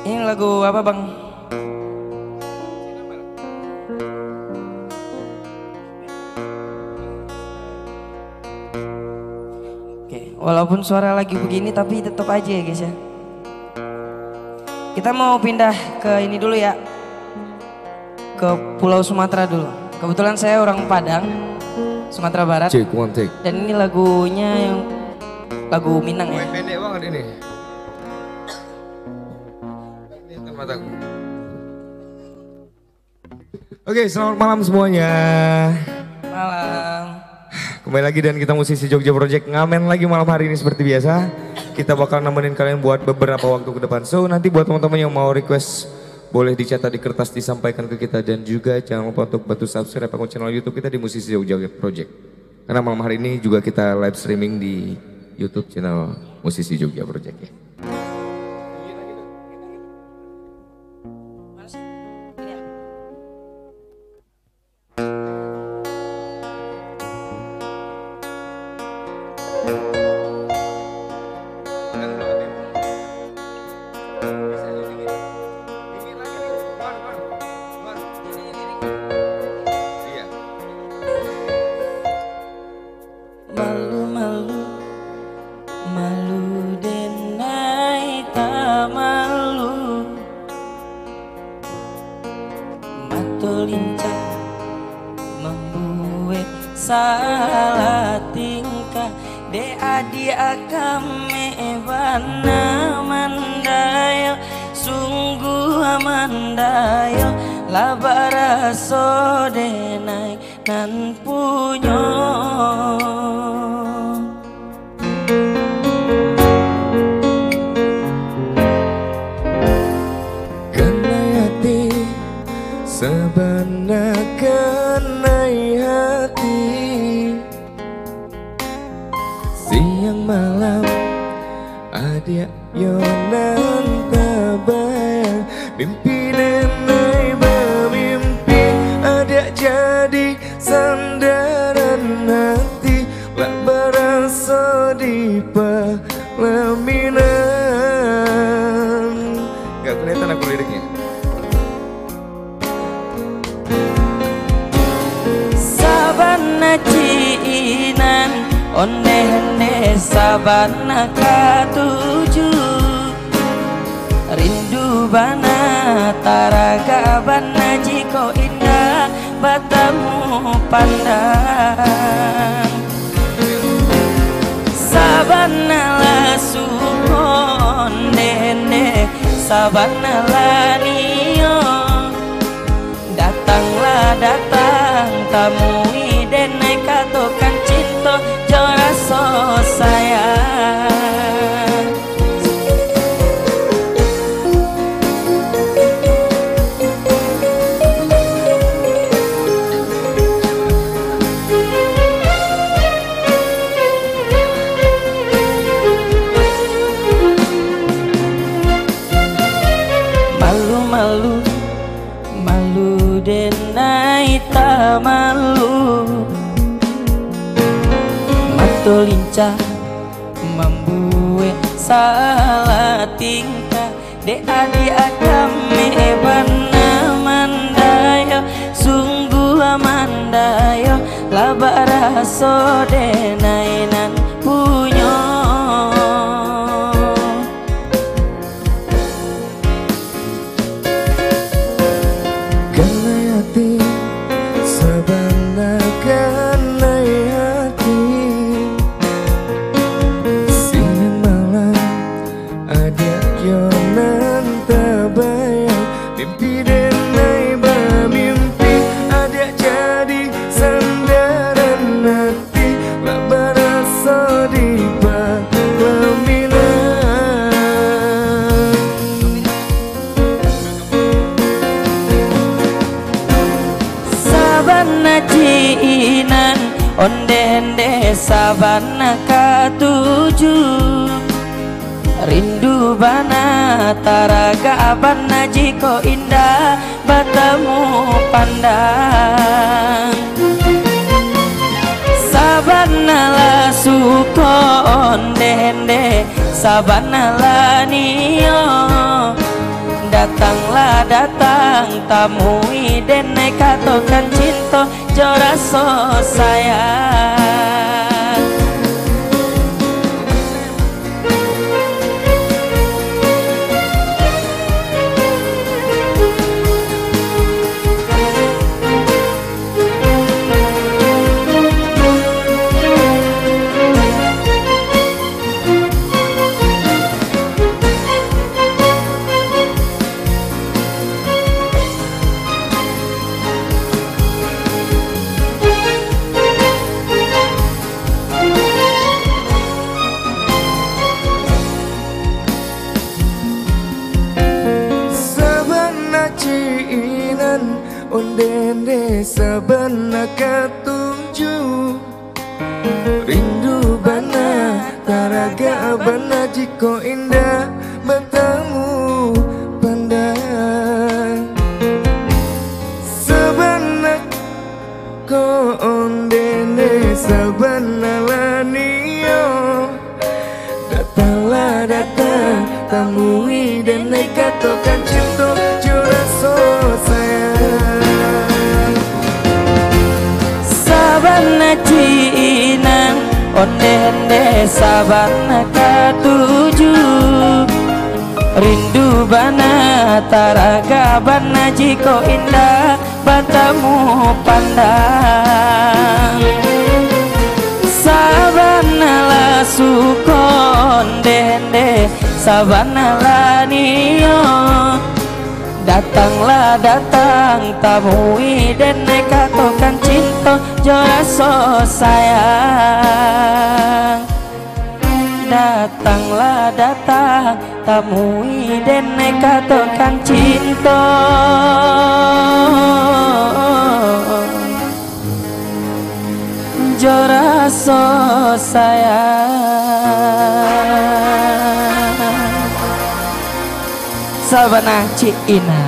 Ini lagu apa bang? Oke, walaupun suara lagi begini tapi tetap aja ya guys ya. Kita mau pindah ke ini dulu ya, ke Pulau Sumatera dulu. Kebetulan saya orang Padang, Sumatera Barat. Cek, one take. Dan ini lagunya yang lagu Minang ya. Pendek banget ini. Mataku. Oke, selamat malam semuanya. Malam. Kembali lagi dan kita musisi Jogja Project ngamen lagi malam hari ini seperti biasa. Kita bakal nemenin kalian buat beberapa waktu ke depan. So nanti buat teman-teman yang mau request boleh dicatat di kertas disampaikan ke kita dan juga jangan lupa untuk bantu subscribe akun channel YouTube kita di musisi Jogja Project. Karena malam hari ini juga kita live streaming di YouTube channel musisi Jogja Project ya. Salah tingkah de adi akame bana mandayo sungguh amandayo labara sodenai nan punyo Kenayati sabana kenai hati siang malam adia yonan tabayang mimpi denai bermimpi adia jadi sandaran hati lah berasa di pelaminan. Gak kelihatan aku liriknya. Sabana ciinan onde-onde sabana katuju rindu bana taraga bana jiko indah batamu pandang sabana lasu onde-onde sabana lanio datanglah datang tamui denai katokan cinta jora so sayang malu-malu malu denai tak malu mato lincah membuat salah tingkah de adi akame bana mandayo sungguh amandayo labara sodenai nan punyo Kenayati sabana kenai hati siang malam ada yonan tabayang mimpi denai bermimpi ada jadi sandaran hati lah berasa di pelaminan. Sabana ciinan onde-onde sabana katuju rindu bana taraga bana jiko indah bertemu pandang. Sabanala suko onde-ende, sabanala nio. Datanglah datang tamui dene katokan cinta joraso sayang. Ondende sabana ketujuh, rindu bana taraga bana jiko indah bertemu pandang. Sabana ko ondende sabana lanio, datanglah datang tamui dan katokan cinta joraso sayang. Sabana cinan onde-ende sabana ketujuh, rindu bana taraga bana jiko indah bertemu pandang. Sabana la suko onde-ende sabana la nio. Datanglah datang tamui dene katokan cinta joraso sayang. Datanglah datang tamui dene katokan cinta joraso sayang. Sabana Ciina.